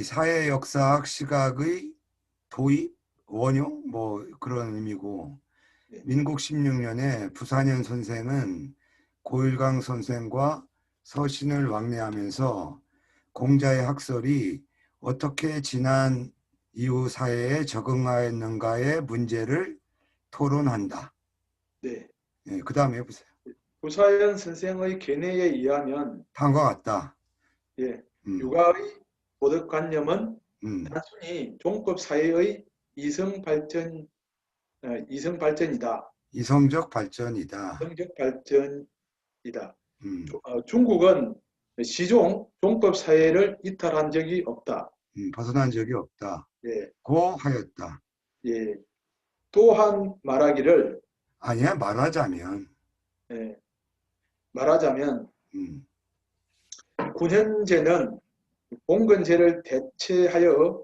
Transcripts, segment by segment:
사회 역사학 시각의 도입, 원용 뭐 그런 의미고, 네. 민국 16년에 부산현 선생은 고일강 선생과 서신을 왕래하면서 공자의 학설이 어떻게 지난 이후 사회에 적응하였는가의 문제를 토론한다. 네. 예, 그 다음에 해보세요. 구사연 선생의 견해에 의하면 다음과 같다. 예, 음, 육아의 도덕관념은 음. 단순히 종급 사회의 이성 발전이다. 이성적 발전이다. 성적 발전이다. 음, 중국은 시종 종급 사회를 이탈한 적이 없다. 벗어난 적이 없다. 예, 고 하였다. 예. 또한 말하기를 아니야, 말하자면, 예, 말하자면 음, 군현제는 봉건제를 대체하여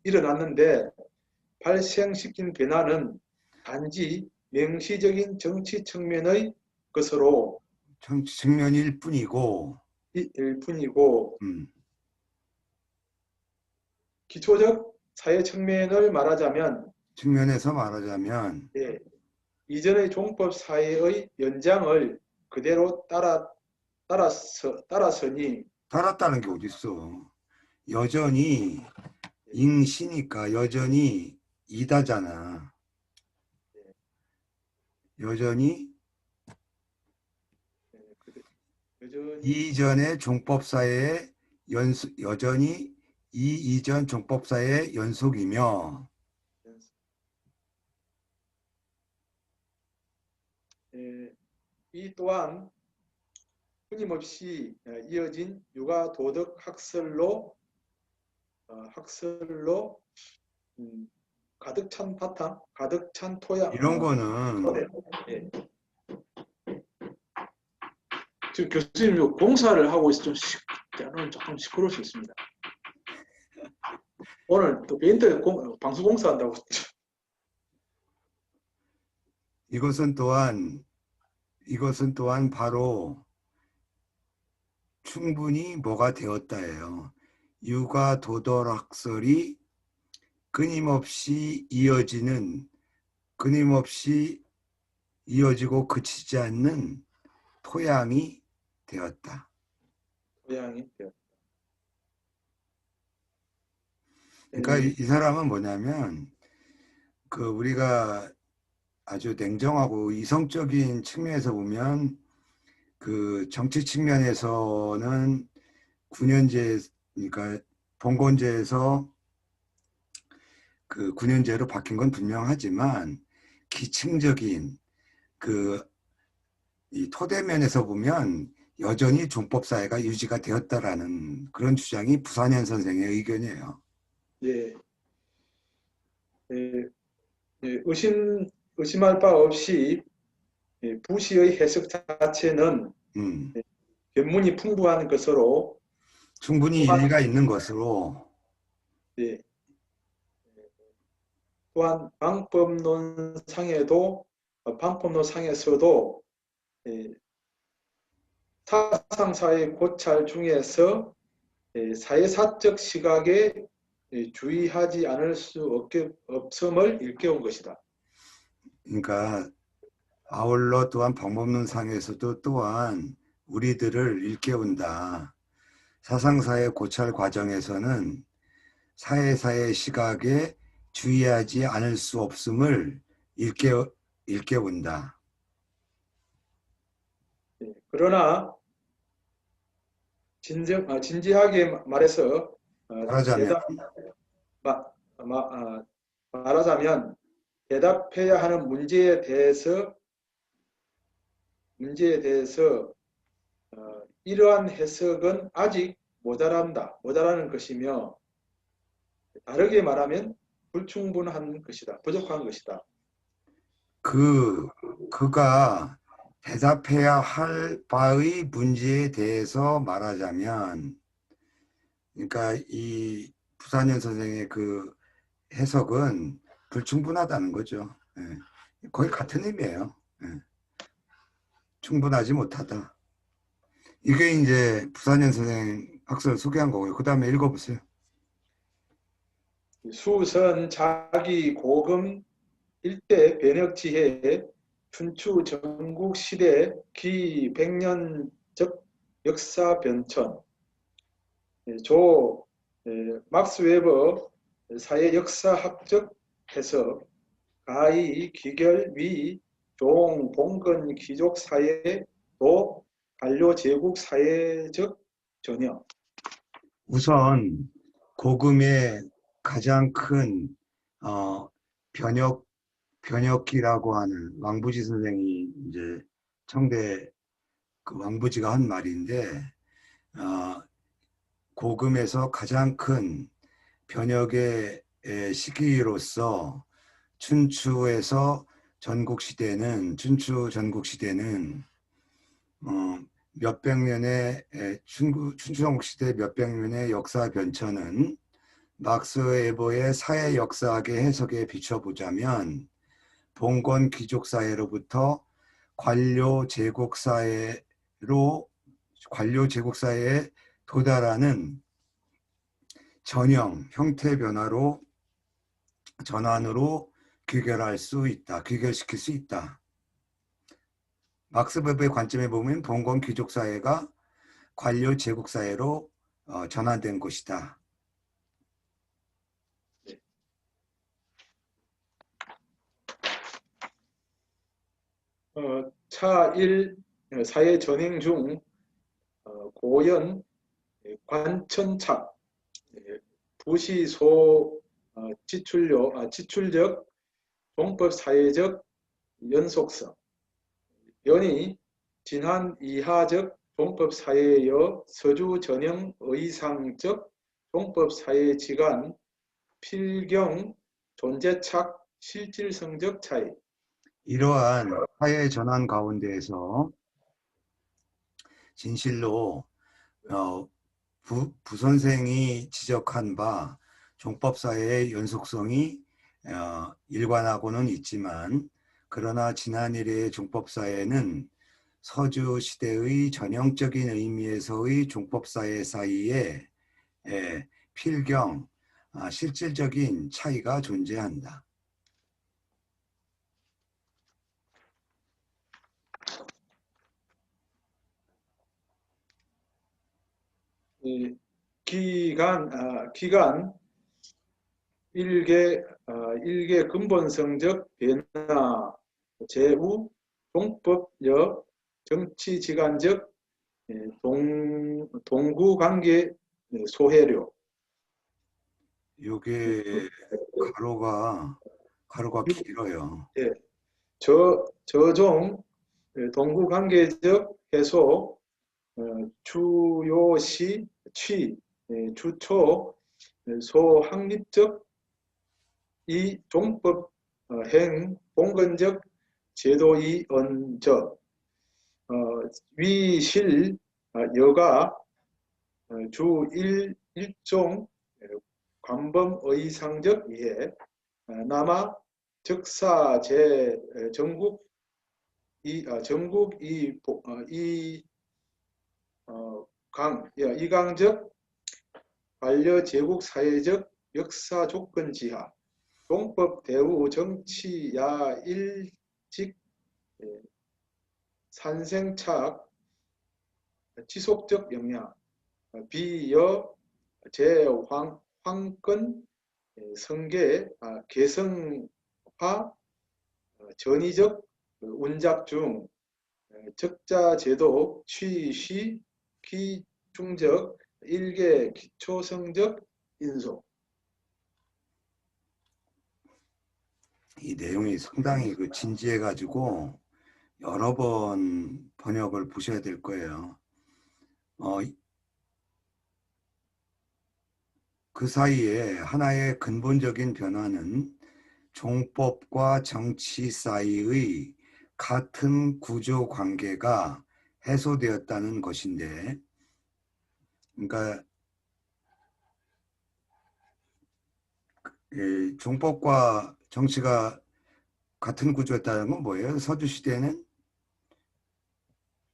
일어났는데 발생시킨 변화는 단지 명시적인 정치 측면의 것으로 정치 측면일 뿐이고, 일 뿐이고 음, 기초적 사회 측면을 말하자면 측면에서 말하자면, 예, 이전의 종법 사회의 연장을 그대로 따라서니 따랐다는 게 어딨어. 여전히 인시니까 여전히 이다잖아. 여전히 여전히 이전의 종법사회의 여전히 이 이전 종법사회의 연속이며, 이 또한 끊임없이 이어진 육아 도덕 학설로 가득 찬 바탕, 가득 찬 이런 거는 토대. 예. 지금 교수님 공사를 하고 있어 때로는 조금 시끄러울 수 있습니다. 오늘 또 인터넷 방수 공사한다고. 이것은 또한 바로 충분히 뭐가 되었다예요. 육아 도덕학설이 끊임없이 이어지고 그치지 않는 토양이 되었다. 모양이 되었다. 그러니까 이 사람은 뭐냐면 그 우리가 아주 냉정하고 이성적인 측면에서 보면 그 정치 측면에서는 9년제 그러니까 봉건제에서 그 9년제로 바뀐 건 분명하지만 기층적인 그 이 토대면에서 보면 여전히 종법사회가 유지가 되었다라는 그런 주장이 부산현 선생의 의견이에요. 예, 예, 예, 의심할 바 없이 부시의 해석 자체는 음, 견문이 풍부한 것으로 충분히 또한, 일리가 있는 것으로 예, 또한 방법론상에서도 예, 사상사회 고찰 중에서 사회사적 시각에 주의하지 않을 수 없음을 일깨운 것이다. 그러니까 아울러 또한 방법론상에서도 또한 우리들을 일깨운다. 사상사의 고찰 과정에서는 사회사의 시각에 주의하지 않을 수 없음을 일깨운다. 그러나 진지하게 말해서 말하자면 대답 마, 마, 아, 말하자면 대답해야 하는 문제에 대해서 이러한 해석은 아직 모자라는 것이며 다르게 말하면 불충분한 것이다. 부족한 것이다. 그가 대답해야 할 바의 문제에 대해서 말하자면, 그러니까 이 부산현 선생의 그 해석은 불충분하다는 거죠. 예. 거의 같은 의미예요. 예. 충분하지 못하다. 이게 이제 부산현 선생 학설 소개한 거고요. 그 다음에 읽어보세요. 수선 자기 고금 일대 변혁지해 춘추 전국시대 기100년적 역사 변천 조 막스 웨버 사회 역사학적 해석 가히 기결 위 종 봉건 귀족 사회 도 반려 제국 사회적 전형. 우선 고금의 가장 큰 변혁기라고 하는 왕부지 선생이 이제 청대 그 왕부지가 한 말인데 고금에서 가장 큰 변혁의 시기로서 춘추 전국 시대는 몇백 년의 춘추 전국 시대 몇백 년의 역사 변천은 막스 웨버의 사회 역사학의 해석에 비춰보자면 봉건 귀족 사회로부터 관료 제국 사회에 도달하는 전형 형태 변화로 전환으로 귀결시킬 수 있다. 막스 웨버의 관점에 보면 봉건 귀족 사회가 관료 제국 사회로 전환된 것이다. 차1 사회 전행 중 고연 관천착 부시소 지출적 종법 사회적 연속성 연이 진한 이하적 종법 사회여 서주 전형 의상적 종법 사회 지간 필경 존재착 실질성적 차이. 이러한 사회 전환 가운데에서 진실로 부선생이 지적한 바 종법사회의 연속성이 일관하고는 있지만 그러나 지난 이래의 종법사회는 서주 시대의 전형적인 의미에서의 종법사회 사이에 필경, 실질적인 차이가 존재한다. 기간 일개 근본성적 변화 제후 종법적 정치지간적 동구관계 소해료. 이게 가로가 길어요. 예, 저종 동구관계적 해소 주요시 취 주초 소확립적 이 종법 행 봉건적 제도의 언적 위실 여가 주 일종 관범의상적 이해 남아 적사 제 전국 이강적 반려 제국 사회적 역사 조건 지하 종법 대우 정치 야일직 산생착 지속적 영향 비여 제황권 성계 개성화 전위적 운잡 중 적자 제도 취시 기중적 일개 기초성적 인소. 이 내용이 상당히 진지해가지고 여러 번 번역을 보셔야 될 거예요. 그 사이에 하나의 근본적인 변화는 종법과 정치 사이의 같은 구조 관계가 해소되었다는 것인데, 그러니까 종법과 정치가 같은 구조였다는 건 뭐예요? 서주 시대는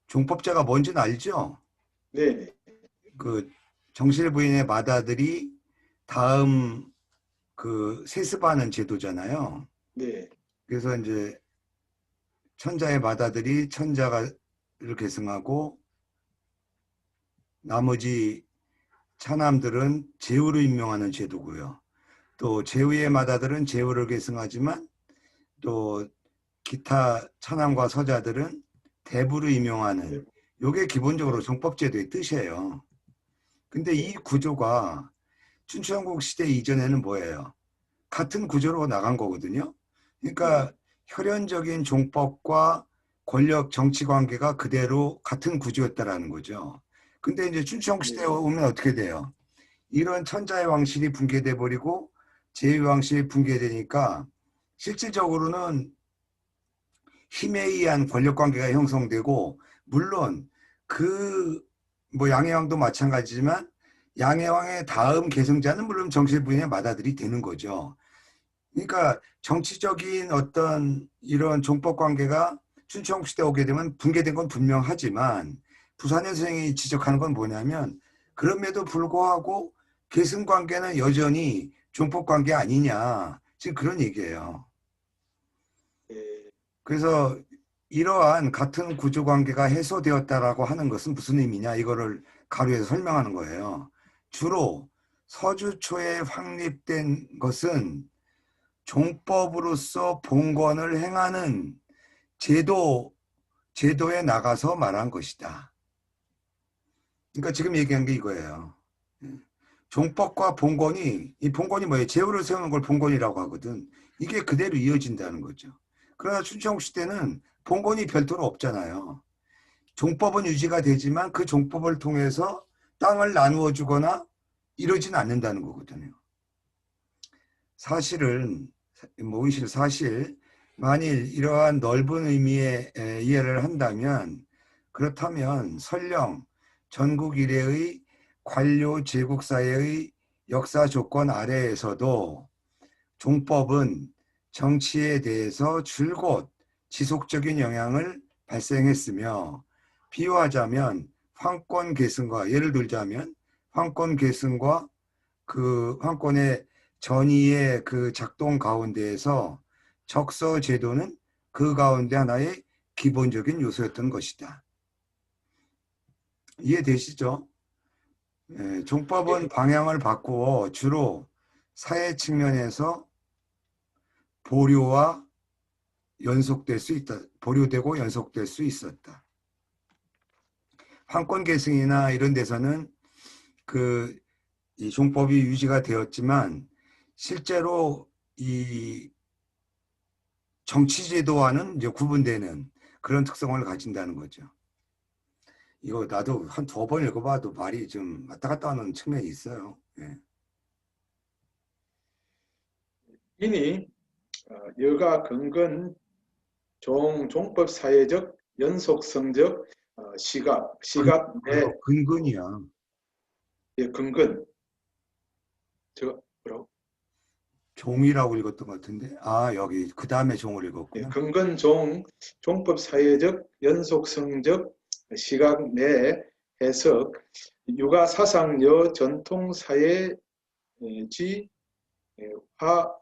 종법제가 뭔지는 알죠? 네. 그 정실 부인의 맏아들이 다음 그 세습하는 제도잖아요. 네. 그래서 이제 천자의 맏아들이 천자를 계승하고 나머지 차남들은 제후로 임명하는 제도고요. 또 제후의 맏아들은 제후를 계승하지만 또 기타 차남과 서자들은 대부로 임명하는, 요게 기본적으로 종법제도의 뜻이에요. 근데 이 구조가 춘추전국 시대 이전에는 뭐예요? 같은 구조로 나간 거거든요. 그러니까 혈연적인 종법과 권력 정치 관계가 그대로 같은 구조였다라는 거죠. 근데 이제 춘추전국 시대에 네. 오면 어떻게 돼요? 이런 천자의 왕실이 붕괴돼 버리고 제위 왕실이 붕괴되니까 실질적으로는 힘에 의한 권력 관계가 형성되고, 물론 그 뭐 양해왕도 마찬가지지만 양해왕의 다음 계승자는 물론 정실부인의 맏아들이 되는 거죠. 그러니까 정치적인 어떤 이런 종법 관계가 춘추전국 시대 오게 되면 붕괴된 건 분명하지만, 부산현 선생이 지적하는 건 뭐냐면 그럼에도 불구하고 계승 관계는 여전히 종법 관계 아니냐, 지금 그런 얘기예요. 네. 그래서 이러한 같은 구조 관계가 해소되었다라고 하는 것은 무슨 의미냐, 이거를 가로해서 설명하는 거예요. 주로 서주 초에 확립된 것은 종법으로서 봉건을 행하는 제도에 나가서 말한 것이다. 그러니까 지금 얘기한 게 이거예요. 종법과 봉건이, 이 봉건이 뭐예요? 제후를 세우는 걸 봉건이라고 하거든. 이게 그대로 이어진다는 거죠. 그러나 춘추전국 시대는 봉건이 별도로 없잖아요. 종법은 유지가 되지만 그 종법을 통해서 땅을 나누어 주거나 이러진 않는다는 거거든요. 사실은 모의실 사실 만일 이러한 넓은 의미의 이해를 한다면, 그렇다면 설령 전국 이래의 관료 제국 사회의 역사 조건 아래에서도 종법은 정치에 대해서 줄곧 지속적인 영향을 발생했으며, 비유하자면 황권 계승과, 예를 들자면 황권 계승과 그 황권의 전의의 그 작동 가운데에서 적서 제도는 그 가운데 하나의 기본적인 요소였던 것이다. 이해되시죠? 종법은 방향을 바꾸어 주로 사회 측면에서 보류와 연속될 수 있다. 보류되고 연속될 수 있었다. 황권 계승이나 이런 데서는 그 이 종법이 유지가 되었지만 실제로 이 정치제도와는 이제 구분되는 그런 특성을 가진다는 거죠. 이거 나도 한 두 번 읽어봐도 말이 좀 왔다 갔다 하는 측면이 있어요. 예. 이니 여가 근건 종법 사회적 연속성적 시각 내 그거 근근이야. 근건 뭐라고? 종이라고 읽었던 것 같은데. 아, 여기 그 다음에 종을 읽었구나. 근건 종법 사회적 연속성적 시각 내 해석 유가 사상여 전통 사회지 화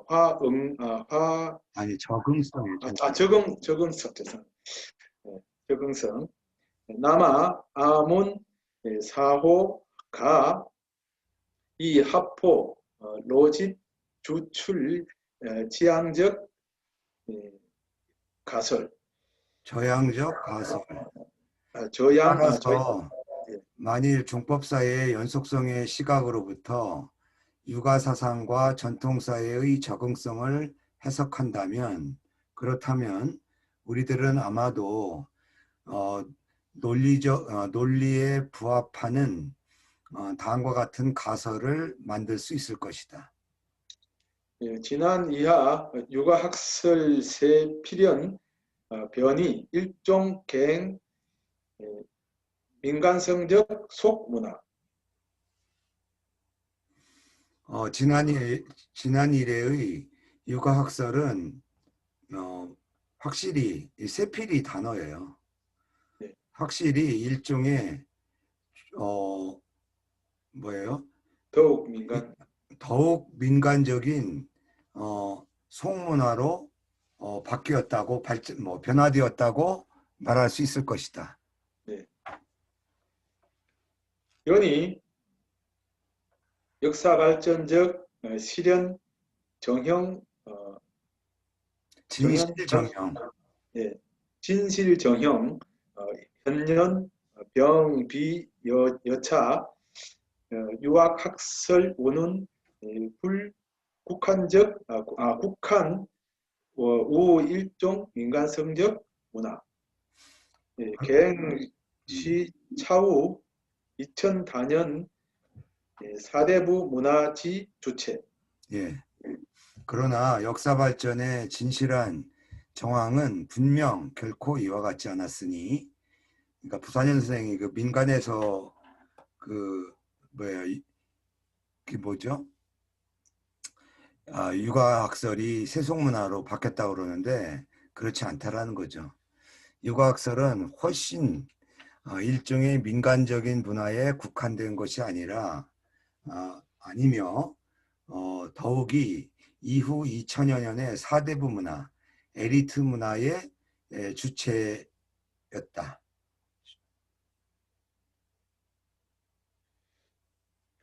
화응 화 아니, 적응성이 적응성 죄송 적응성 남아 아문 사호 가 이 합포 로집 주출 지향적 가설 저양적 가설. 저양 따라서 예, 만일 종법사회의 연속성의 시각으로부터 육아사상과 전통사회의 적응성을 해석한다면, 그렇다면 우리들은 아마도 논리에 부합하는 다음과 같은 가설을 만들 수 있을 것이다. 지난 이하 육아학설 세 필연 변이 일종 개행 민간성적 속문화 지난 일회의 육아학설은 확실히 이 세필이 단어예요. 네. 확실히 일종의 어, 뭐예요? 더욱 이- 민간. 더욱 민간적인 송문화로 바뀌었다고 변화되었다고 말할 수 있을 것이다. 네. 연이 역사 발전적 실현 정형 정현 진실정형. 예, 진실 정형 현년 병비 여차 유학 학설 원훈 불 국한적 국한 우 일종 민간 성적 문화 음, 개행시 차후 2004년 사대부 문화지 주체. 예. 그러나 역사 발전의 진실한 정황은 분명 결코 이와 같지 않았으니, 그러니까 부산현 선생이 그 민간에서 그 뭐야 그 뭐죠? 육아학설이 세속문화로 바뀌었다고 그러는데 그렇지 않다라는 거죠. 육아학설은 훨씬 일종의 민간적인 문화에 국한된 것이 아니라 아니며 더욱이 이후 2000여 년의 사대부 문화, 엘리트 문화의 주체였다.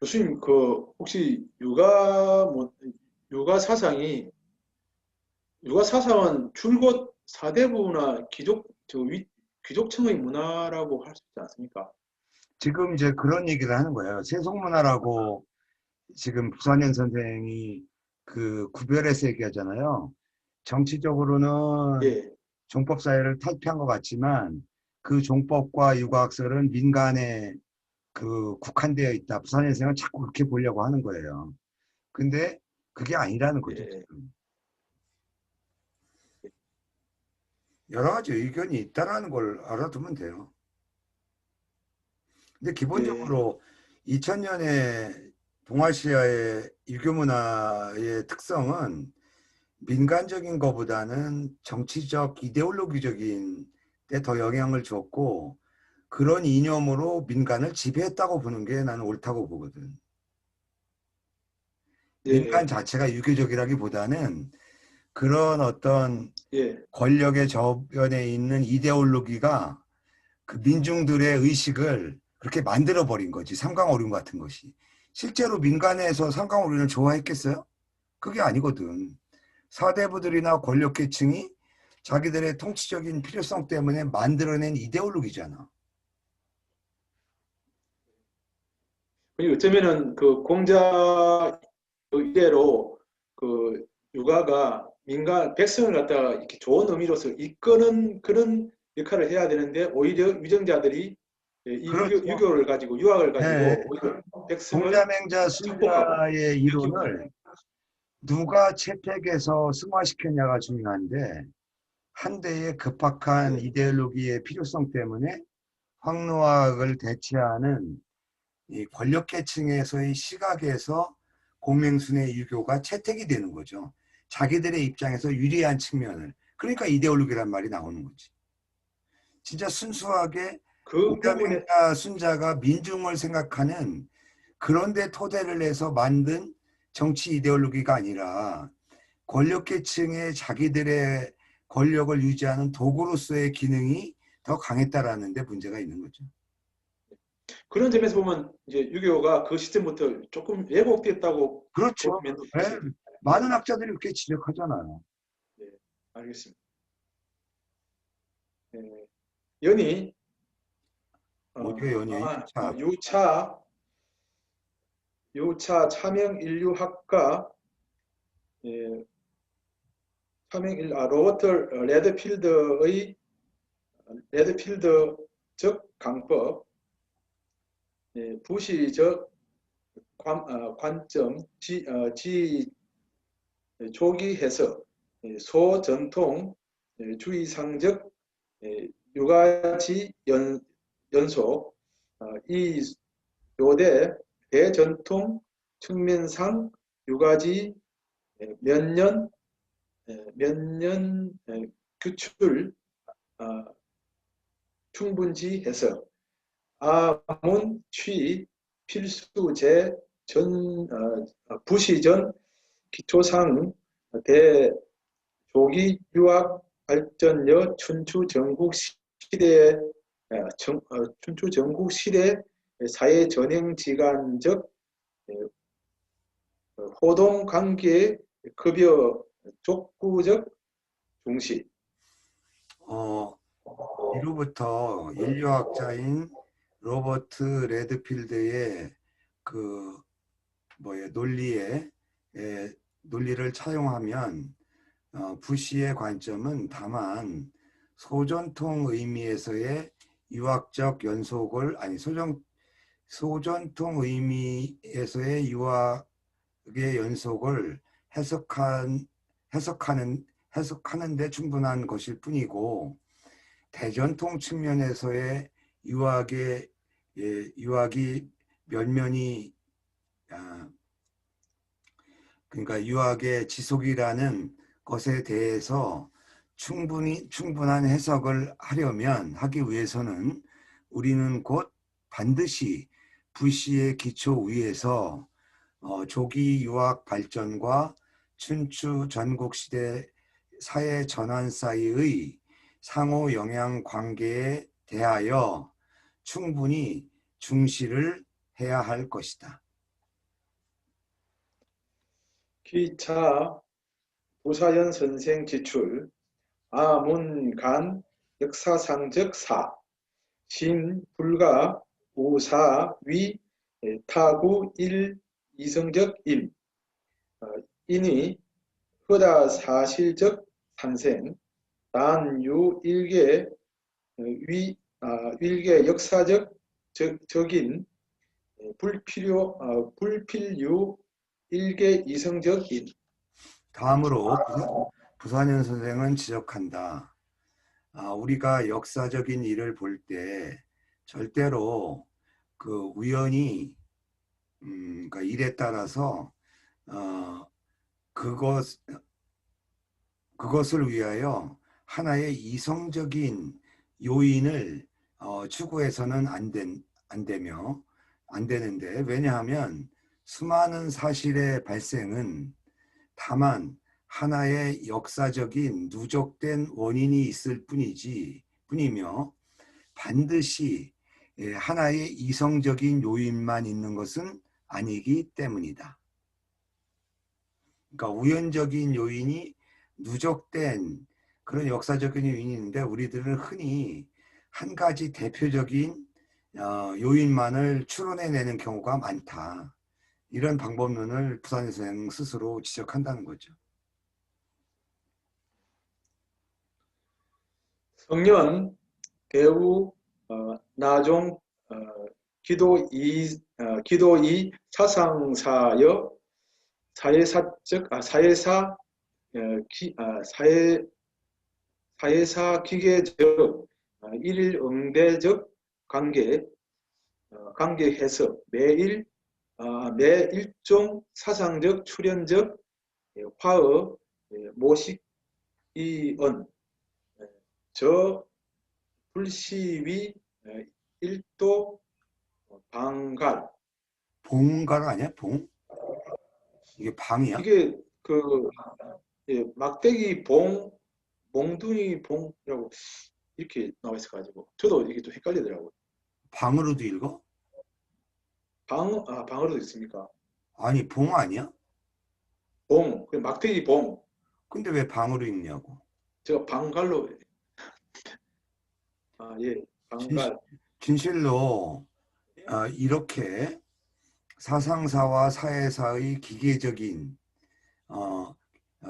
교수님, 혹시 육아 사상은 줄곧 사대부나 귀족층의 문화라고 할 수 있지 않습니까? 지금 이제 그런 얘기를 하는 거예요. 세속문화라고 지금 부산현 선생이 그 구별해서 얘기하잖아요. 정치적으로는 예, 종법사회를 탈피한 것 같지만 그 종법과 육아학설은 민간에 그 국한되어 있다. 부산현 선생은 자꾸 그렇게 보려고 하는 거예요. 근데 그게 아니라는 거죠, 예, 지금. 여러 가지 의견이 있다라는 걸 알아두면 돼요. 근데 예, 기본적으로 2000년에 동아시아의 유교 문화의 특성은 민간적인 것보다는 정치적, 이데올로기적인 데 더 영향을 줬고 그런 이념으로 민간을 지배했다고 보는 게 나는 옳다고 보거든. 민간 예, 자체가 유교적이라기보다는 그런 어떤 예, 권력의 저변에 있는 이데올로기가 그 민중들의 의식을 그렇게 만들어 버린 거지. 삼강오륜 같은 것이. 실제로 민간에서 삼강오륜을 좋아했겠어요? 그게 아니거든. 사대부들이나 권력계층이 자기들의 통치적인 필요성 때문에 만들어낸 이데올로기잖아. 그리고 어쩌면은 그 공자 의대로 그 육아가 민간 백성을 갖다가 이렇게 좋은 의미로서 이끄는 그런 역할을 해야 되는데 오히려 위정자들이 이 그렇죠. 유교를 가지고 유학을 네. 가지고 오히려 백성을 공자맹자 착복하고 순자의 뺏기고. 이론을 누가 채택해서 승화시켰냐가 중요한데 한대의 급박한 예, 이데올로기의 필요성 때문에 황노학을 대체하는 이 권력계층에서의 시각에서 공맹순의 유교가 채택이 되는 거죠. 자기들의 입장에서 유리한 측면을. 그러니까 이데올로기란 말이 나오는 거지. 진짜 순수하게 그 부분에 공자맹자 순자가 민중을 생각하는 그런데 토대를 내서 만든 정치 이데올로기가 아니라 권력계층의 자기들의 권력을 유지하는 도구로서의 기능이 더 강했다라는 데 문제가 있는 거죠. 그런 점에서 보면 이제 유교가 그 시점부터 조금 왜곡됐다고 볼 그렇죠. 면도 네. 있어요. 예, 많은 학자들이 그렇게 지적하잖아요. 예, 알겠습니다. 예, 연이 어디에 연예인? 자, 유차 차명 인류학과 예, 로버트 레드필드적 강법 부시적 관점 조기 해석 소전통 주의상적 육아지 연속 이 요대 대전통 측면상 육아지 몇년 몇년 규출 충분지 해석 아문 취 필수제 부시전 기초상 대조기 유학 발전여 춘추 전국 시대 춘추 전국 시대 사회 전행 지간적 호동 관계 급여 족구적 중시. 어, 이로부터 인류학자인 로버트 레드필드의 그 논리를 차용하면 부시의 관점은 다만 소전통 의미에서의 유학적 연속을 아니 소전통 의미에서의 유학의 연속을 해석하는 데 충분한 것일 뿐이고 대전통 측면에서의 유학이 면면이 그러니까 유학의 지속이라는 것에 대해서 충분한 해석을 하기 위해서는 우리는 곧 반드시 부시의 기초 위에서 조기 유학 발전과 춘추 전국시대 사회 전환 사이의 상호 영향 관계에 대하여 충분히 중시를 해야 할 것이다. 기차 부사연 선생 지출 아문간 역사상적 사 신 불가 우사 위 타구 일 이성적 임 인이 허다 사실적 탄생 단유 일개 일개 역사적 적인 불필유 일개 이성적 인. 다음으로 부산현 선생은 지적한다. 우리가 역사적인 일을 볼 때 절대로 그 우연히 그러니까 일에 따라서 그것을 위하여 하나의 이성적인 요인을 추구해서는 안 되는데, 왜냐하면 수많은 사실의 발생은 다만 하나의 역사적인 누적된 원인이 있을 뿐이며 반드시 하나의 이성적인 요인만 있는 것은 아니기 때문이다. 그러니까 우연적인 요인이 누적된 그런 역사적인 요인이 있는데 우리들은 흔히 한 가지 대표적인 요인만을 추론해내는 경우가 많다. 이런 방법론을 부산의 선생 스스로 지적한다는 거죠. 성년 배우 나종 기도이 사상사여 사회사 기계적 일응대적 관계 해석 매 일종 사상적 출현적 화어 모식 이언 저 불시위 일도 방갈. 봉갈 아니야? 이게 방이야? 이게 막대기 몽둥이 봉이라고 이렇게 나와 있어가지고 저도 이게 좀 헷갈리더라고요. 방으로도 읽어? 방으로도 있습니까? 아니 봉 아니야? 막대기 봉. 근데 왜 방으로 읽냐고. 제가 방갈로 예, 방갈. 진실로 이렇게 사상사와 사회사의 기계적인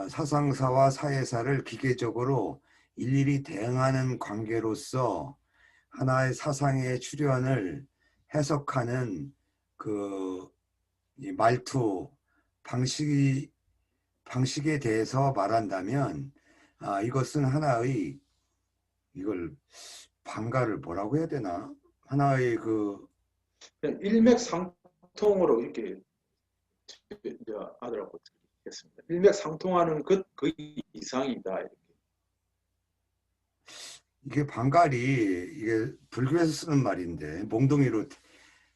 사상사와 사회사를 기계적으로 일일이 대응하는 관계로서 하나의 사상의 출현을 해석하는 그 말투 방식에 대해서 말한다면 이것은 하나의 이걸 방가를 뭐라고 해야 되나? 하나의 그냥 일맥상통으로 이렇게 하더라고 일맥상통하는 것 그 이상이다. 이렇게. 이게 방갈이 이게 불교에서 쓰는 말인데 몽둥이로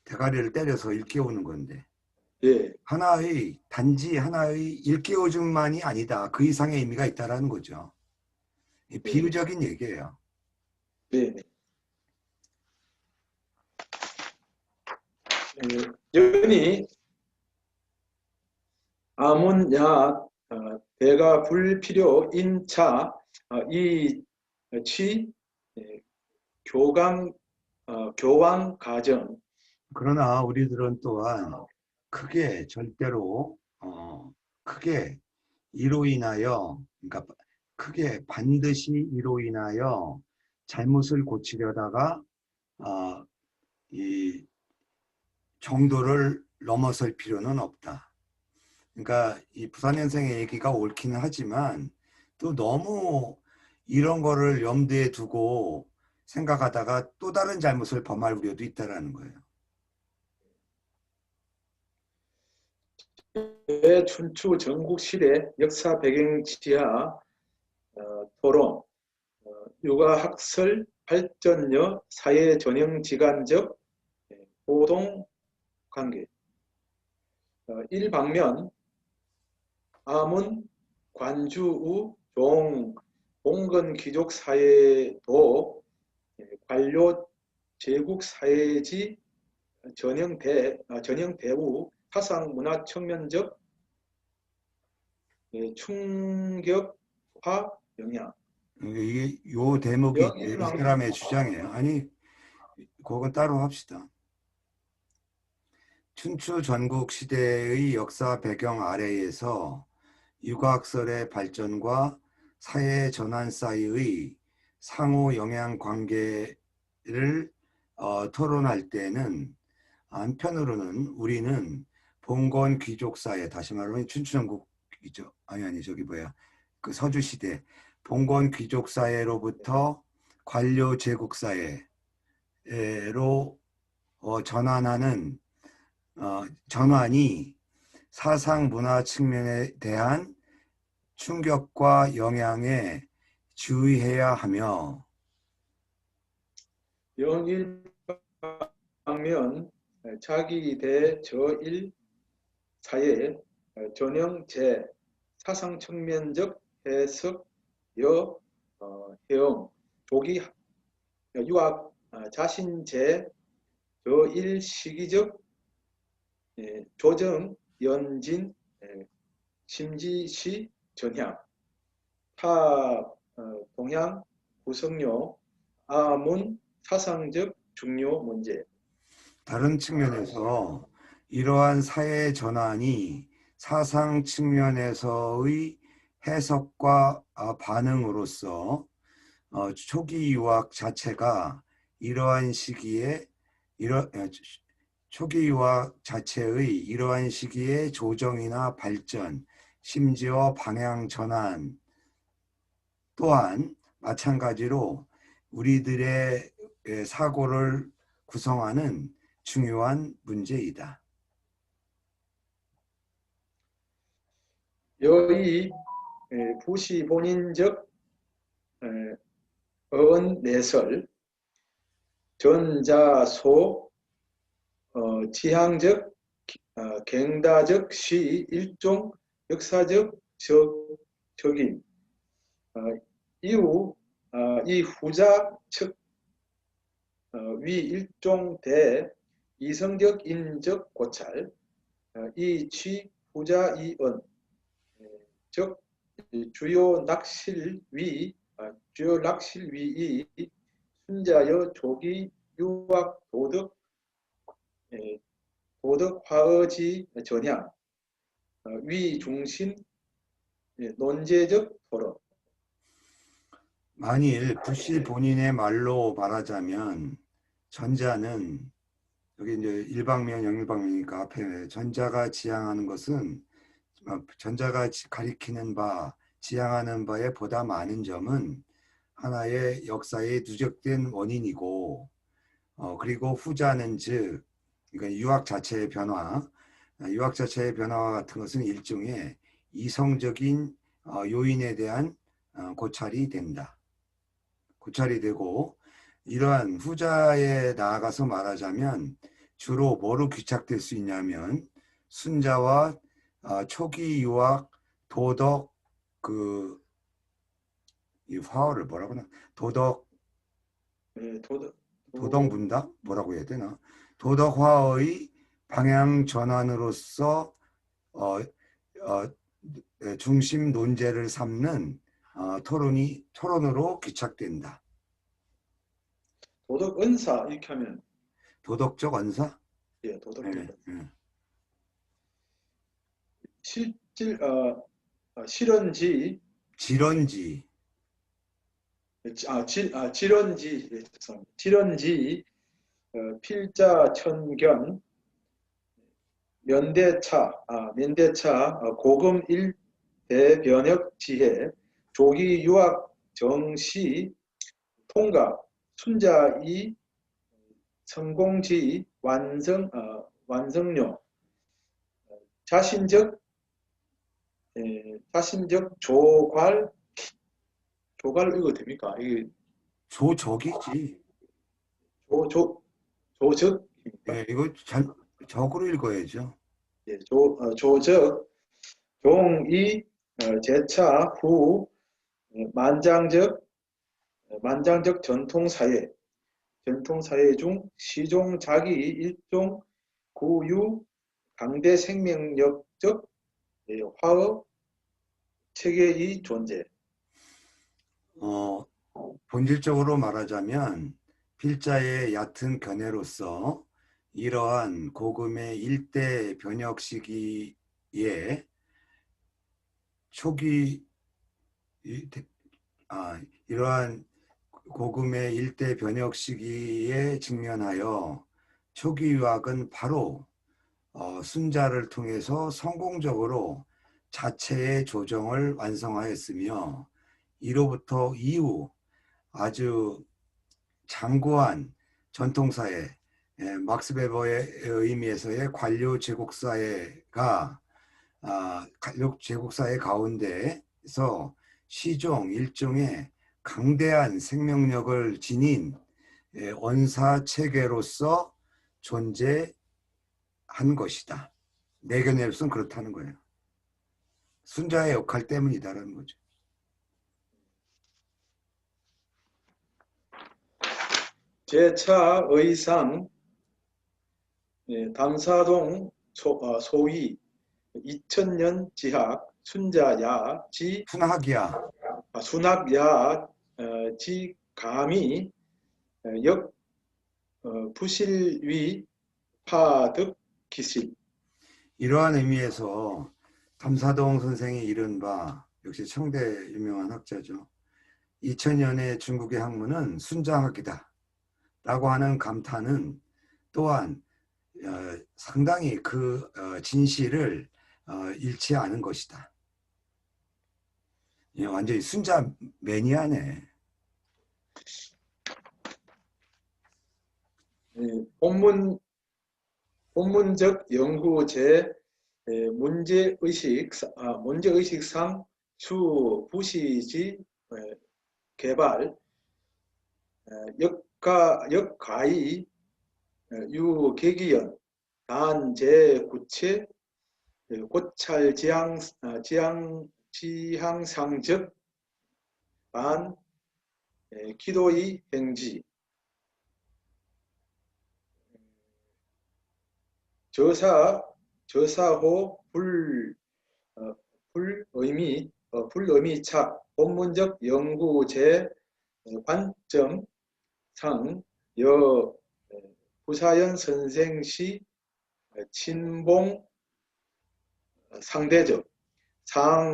대가리를 때려서 일깨우는 건데 예, 하나의 단지 하나의 일깨워줌만이 아니다. 그 이상의 의미가 있다라는 거죠. 예, 비유적인 얘기예요. 네. 연이 아문야 대가 불필요 인차 이취 교감 교황 가정 그러나 우리들은 또한 크게 절대로 크게 이로 인하여 그러니까 크게 반드시 이로 인하여 잘못을 고치려다가 이 정도를 넘어설 필요는 없다. 그러니까 이 부산현생의 얘기가 옳기는 하지만 또 너무 이런 거를 염두에 두고 생각하다가 또 다른 잘못을 범할 우려도 있다라는 거예요. 춘추 전국시대 역사 배경 지하 토론 육아학설 발전여 사회 전형지간적 보동 관계 일방면 아문 관주우 종 봉건 귀족 사회도 관료 제국 사회지 전형 대우 사상 문화 측면적 충격화 영향 이게 요 대목이 이제 이 영일방 사람의 주장이에요. 아니 그건 따로 합시다. 춘추 전국 시대의 역사 배경 아래에서 육아학설의 발전과 사회 전환 사이의 상호 영향 관계를 토론할 때는 한편으로는 우리는 봉건 귀족 사회, 다시 말하면 춘추전국이죠. 아니 저기 뭐야 그 서주 시대 봉건 귀족 사회로부터 관료 제국 사회로 전환하는 전환이 사상 문화 측면에 대한 충격과 영향에 주의해야 하며 영일방면 자기 대 저일 사회 전형 제 사상 측면적 해석 해영 조기 유학 자신 제 저일 시기적 조정 연진 심지시 전향 타 동향 구성요 아문 사상적 중요 문제 다른 측면에서 이러한 사회 전환이 사상 측면에서의 해석과 반응으로서 초기 유학 자체가 이러한 시기에 초기 유학 자체의 이러한 시기의 조정이나 발전, 심지어 방향 전환 또한 마찬가지로 우리들의 사고를 구성하는 중요한 문제이다. 여의 부시 본인적 어원 내설 전자소 지향적 갱다적 시 일종 역사적 적임 이후 이 후자 측 위 일종 대 이성적 인적 고찰 이취 후자 이언 즉 주요 낙실위 주요 낙실위이 순자여 조기 유학 도덕 도덕 화의지 전향 위 중심 논제적 토론 만일 부시 본인의 말로 말하자면 전자는 여기 이제 일방면, 영일방면이니까 앞에 전자가 지향하는 것은 전자가 가리키는 바, 지향하는 바에 보다 많은 점은 하나의 역사의 누적된 원인이고 그리고 후자는 즉 그러니까 유학 자체의 변화와 같은 것은 일종의 이성적인 요인에 대한 고찰이 된다. 고찰이 되고 이러한 후자에 나아가서 말하자면 주로 뭐로 귀착될 수 있냐면 순자와 초기 유학 도덕 이 화어를 뭐라고 하나 도덕 예, 문답 뭐라고 해야 되나 도덕화의 방향 전환으로서 어, 중심 논제를 삼는 토론으로 귀착된다. 도덕 은사 이렇게 하면 도덕적 언사? 예, 도덕적 네, 은사. 네. 실질 실언지 질언지, 질언지 예, 죄송합니다. 질언지 필자천견 면대차 고금 일대변혁 지혜 조기 유학 정시 통과 순자이 성공지 완성료 자신적 자신적 조괄 이거 됩니까? 이게 조적이지. 조적입니까? 예, 이거 잘 적으로 읽어야죠. 예, 조적 종이 제차 후 만장적 전통사회 중 시종 자기 일종 구유 강대 생명력적 화업 체계의 존재. 본질적으로 말하자면 필자의 얕은 견해로서 이러한 고금의 일대 변혁 시기에 초기 이러한 고금의 일대 변혁 시기에 직면하여 초기 유학은 바로 순자를 통해서 성공적으로 자체의 조정을 완성하였으며 이로부터 이후 아주 장구한 전통사회, 막스 베버의 의미에서의 관료 제국사회가 관료 제국사회 가운데서 시종 일종의 강대한 생명력을 지닌 언사 체계로서 존재한 것이다. 내 견해로서는 그렇다는 거예요. 순자의 역할 때문이다라는 거죠. 제차 의상 담사동 소위 2000년 지학 순자야 지 훈학이야. 순학야 지 감히 역 부실위 파득 기실. 이러한 의미에서 담사동 선생이 이른바 역시 청대 유명한 학자죠. 2000년의 중국의 학문은 순자학이다 라고 하는 감탄은 또한 상당히 그 진실을 잃지 않은 것이다. 완전히 순자 매니아네. 본문적 연구제 문제의식상 수부시지 개발 역가의 유계기연 단제구체 고찰 지향상적 반 기도의 행지 저사호 불의미착 본문적 연구제 관점상 부사연 선생시 친봉 상대적 상반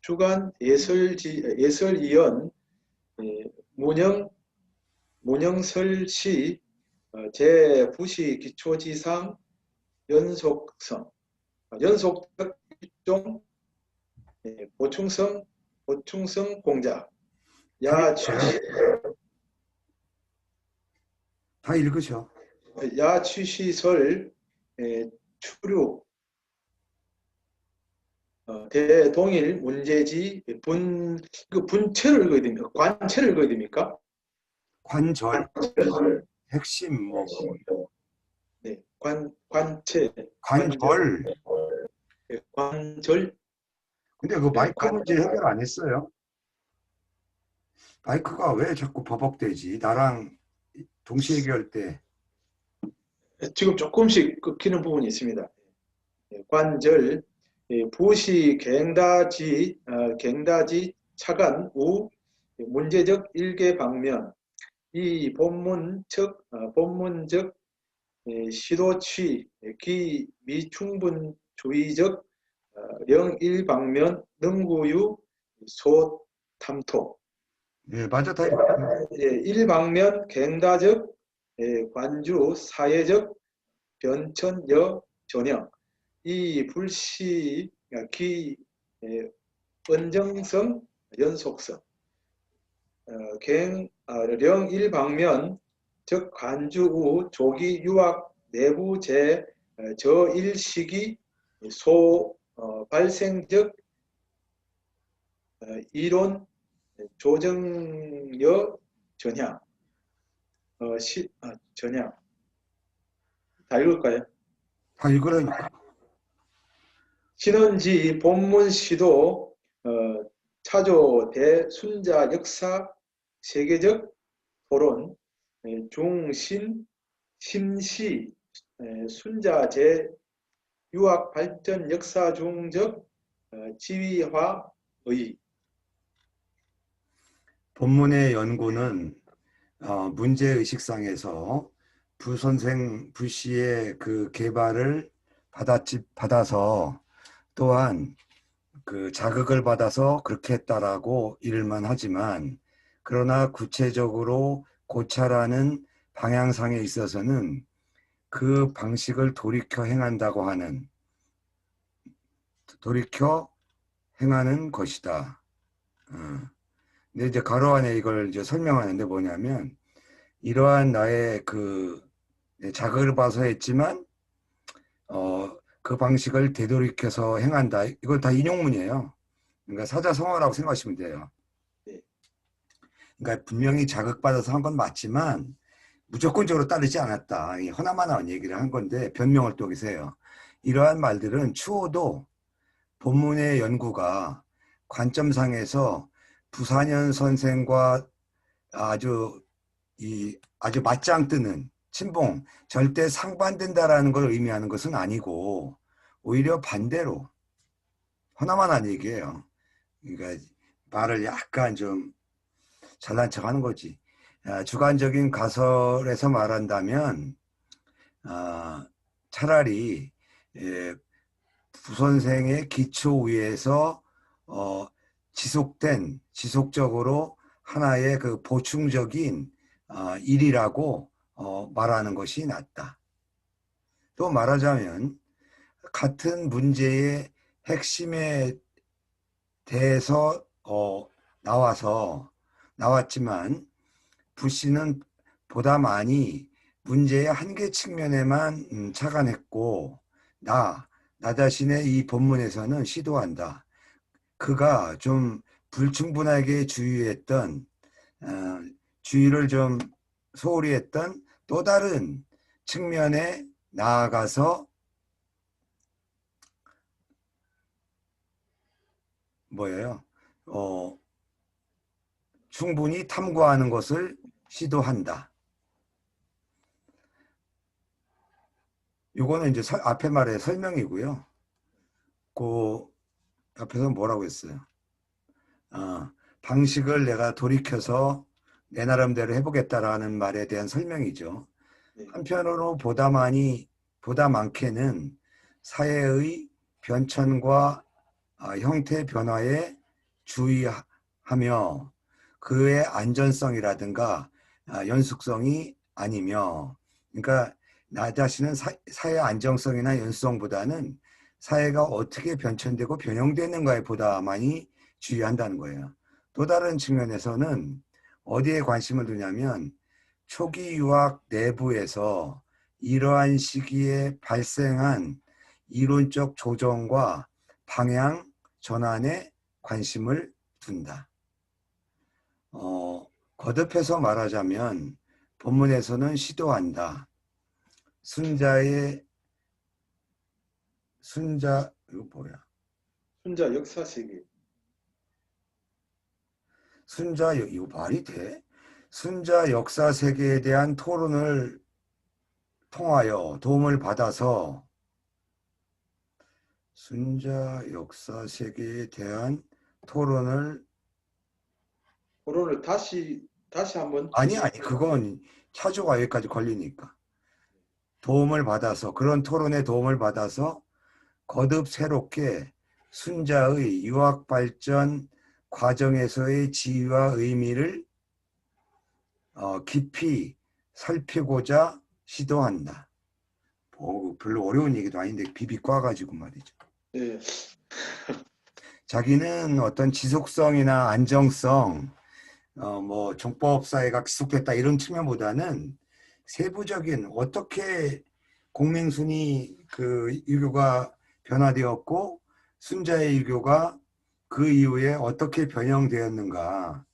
주간 예설위원 문영설시 제부시 기초지상 연속적 일종 보충성 공작 다 읽으셔. 야취시설 추류 대동일 문제지 그 분체를 읽어야 됩니까? 관체를 읽어야 됩니까? 관절, 관절. 핵심, 뭐, 네, 관체, 관절, 관절. 네, 관절, 근데 그 네, 마이크 문제 해결 안 했어요? 마이크가 왜 자꾸 버벅대지? 나랑 동시에 얘기할 때. 지금 조금씩 끊기는 부분이 있습니다. 네, 관절, 부시, 갱다지, 차간, 우, 문제적 일개 방면, 이 본문적 시도취, 기 미충분주의적 영일방면 능구유 소탐토 예, 맞아, 다 읽었어요. 일방면 갱다적 관주 사회적 변천여 전형 이 불시 기 언정성 연속성 령 일방면 즉 관주 후 조기 유학 내부 저일 시기 소 발생적 이론 조정여 전향 전향 다 읽을까요? 다 읽으라니까. 신원지 본문 시도 차조 대순자 역사 세계적 토론 중신 심시 순자제 유학 발전 역사 중적 지위화의 본문의 연구는 문제의식상에서 부 씨의 그 개발을 받아서 또한 그 자극을 받아서 그렇게 했다라고 일만 하지만 그러나 구체적으로 고찰하는 방향상에 있어서는 그 방식을 돌이켜 행하는 것이다. 어. 근데 이제 가로 안에 이걸 이제 설명하는데 뭐냐면 이러한 나의 그 자극을 봐서 했지만 그 방식을 되돌이켜서 행한다. 이걸 다 인용문이에요. 그러니까 사자성어라고 생각하시면 돼요. 네. 그러니까 분명히 자극받아서 한 건 맞지만 무조건적으로 따르지 않았다. 허나만한 얘기를 한 건데 변명을 또 여기서 해요. 이러한 말들은 추호도 본문의 연구가 관점상에서 부산현 선생과 아주 맞짱 뜨는 친봉, 절대 상반된다라는 걸 의미하는 것은 아니고 오히려 반대로 허나만한 얘기예요. 그러니까 말을 약간 좀 잘난 척하는 거지. 주관적인 가설에서 말한다면 차라리 부 선생의 기초 위에서 지속적으로 하나의 그 보충적인 일이라고 말하는 것이 낫다. 또 말하자면 같은 문제의 핵심에 대해서 나왔지만 부 씨는 보다 많이 문제의 한계 측면에만 착안했고 나 자신의 이 본문에서는 시도한다. 그가 좀 불충분하게 주의를 좀 소홀히 했던 또 다른 측면에 나아가서 뭐예요? 충분히 탐구하는 것을 시도한다. 이거는 이제 앞에 말의 설명이고요. 그 앞에서 뭐라고 했어요? 방식을 내가 돌이켜서 내 나름대로 해보겠다라는 말에 대한 설명이죠. 네. 한편으로 보다 많게는 사회의 변천과 형태 변화에 주의하며 그의 안전성이라든가 연속성이 아니며, 그러니까 나 자신은 사회 안정성이나 연속성보다는 사회가 어떻게 변천되고 변형되는가에 보다 많이 주의한다는 거예요. 또 다른 측면에서는 어디에 관심을 두냐면 초기 유학 내부에서 이러한 시기에 발생한 이론적 조정과 방향 전환에 관심을 둔다. 거듭해서 말하자면 본문에서는 시도한다. 이거 뭐야? 순자 역사 세계. 이거 말이 돼? 순자 역사 세계에 대한 토론을 통하여 도움을 받아서 순자 역사 세계에 대한 토론을 다시 한번 아니 그건 차주가 여기까지 걸리니까 도움을 받아서 그런 토론에 도움을 받아서 거듭 새롭게 순자의 유학 발전 과정에서의 지위와 의미를 깊이 살피고자 시도한다. 별로 어려운 얘기도 아닌데 비비 꽈가지고 말이죠. 네. 자기는 어떤 지속성이나 안정성, 뭐 종법 사회가 지속됐다 이런 측면보다는 세부적인 어떻게 공맹순이 그 유교가 변화되었고 순자의 유교가 그 이후에 어떻게 변형되었는가.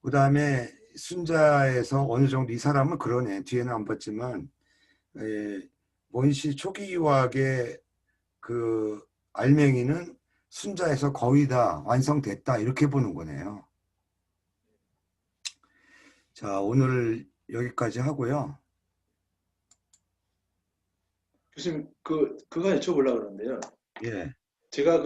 그 다음에 순자에서 어느 정도 이 사람은 그러네. 뒤에는 안 봤지만 원시 초기 유학의 그 알맹이는 순자에서 거의 다 완성됐다 이렇게 보는 거네요. 자, 오늘 여기까지 하고요. 교수님 그거 여쭤보려고 그러는데요. 예. 제가